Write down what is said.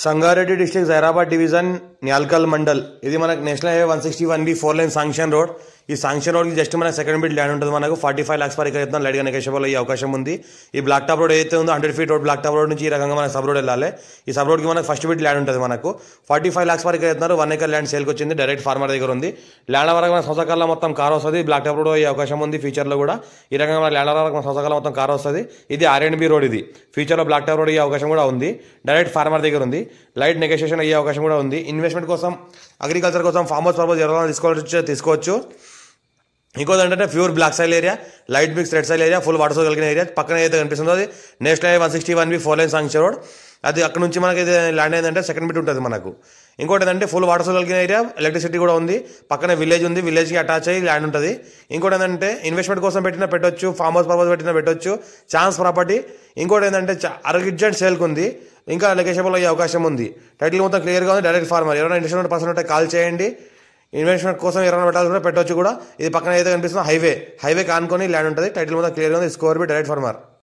Sangareddy district Zaheerabad division Nyalkal mandal ఇది మనకు national highway 161B 4 line sanction road. ఈ శాంక్షన్ రోడ్ కి జస్ట్ మన సెకండ్ బిట్ ల్యాండ్ ఉంటుంది. మనకు 45 lakhs పర్ ఎకర్ లైట్ గా నెగోషియబుల్ అయ్యే అవకాశం ఉంది. ఈ బ్లాక్ టాప్ రోడ్ ఏదైతే ఉందో 100 feet road black top road నుంచి ఈ రకంగా మనకు సబ్ రోడ్ వెళ్ళాలి. ఈ సబ్ రోడ్ కి మనకు ఫస్ట్ బిట్ ల్యాండ్ ఉంటుంది. మనకు 45 lakhs per acre 1 acre land sale కి వచ్చింది. డైరెక్ట్ ఫార్మర్ దగ్గర ఉంది. ల్యాండ్ వరకు మన సంవత్సరాల మొత్తం కార్ వస్తుంది. బ్లాక్ టాప్ రోడ్ అయ్యే అవకాశం ఉంది ఫ్యూచర్ లో కూడా. ఈ రకంగా మన ల్యాండ్ వరకు మన సంవత్సరాల మొత్తం కార్ వస్తుంది. ఇది R&B రోడ్. ఇది ఫ్యూచర్ లో బ్లాక్ టాప్ రోడ్ అయ్యే అవకాశం కూడా ఉంది. డైరెక్ట్ ఫార్మర్ దగ్గర ఉంది. లైట్ నెగోషియేషన్ అయ్యే అవకాశం కూడా ఉంది. ఇన్వెస్ట్మెంట్ కోసం అగ్రికల్చర్ కోసం ఫార్మ్ హౌస్ పర్పస్ ఎవరైనా తీసుకోవచ్చు. ఇంకోటి ఏంటంటే pure black soil area, light mix red soil area, full water source కలిగిన ఏరియా. పక్కన ఏదైతే కనిపిస్తుందో అది national highway 161B 4 line sanction road. అది అక్కడ నుంచి మనకి ల్యాండ్ ఏంటంటే సెకండ్ బిట్ ఉంటుంది మనకు. ఇంకోటి ఏంటంటే ఫుల్ వాటర్ సోర్స్ కలిగిన ఏరియా, ఎలక్ట్రిసిటీ కూడా ఉంది. పక్కన విలేజ్ ఉంది. విలేజ్కి అటాచ్ అయ్యి ల్యాండ్ ఉంటుంది. ఇంకోటి ఏంటంటే ఇన్వెస్ట్మెంట్ కోసం పెట్టొచ్చు, ఫార్మ్ హౌస్ పర్పస్ పెట్టొచ్చు. Chance property. ఇంకోటి ఏంటంటే అర్జెంట్ సేల్కి ఉంది. ఇంకా నెగోషియబుల్ అయ్యే అవకాశం ఉంది. టైటిల్ మొత్తం క్లియర్గా ఉంది. Direct farmer. ఎవరైనా ఇంట్రెస్ట్ పర్సన్ ఉంటే కాల్ చేయండి. ఇన్వెస్ట్మెంట్ కోసం ఎవరైనా పెట్టాల్సి కూడా పెట్టొచ్చు కూడా. ఇది పక్కన ఏదైతే కనిపిస్తుందో హైవే కానుకొని ల్యాండ్ ఉంటుంది. టైటిల్ మొత్తం క్లియర్గా ఉంది. స్కోర్ బి డైరెక్ట్ ఫార్మర్.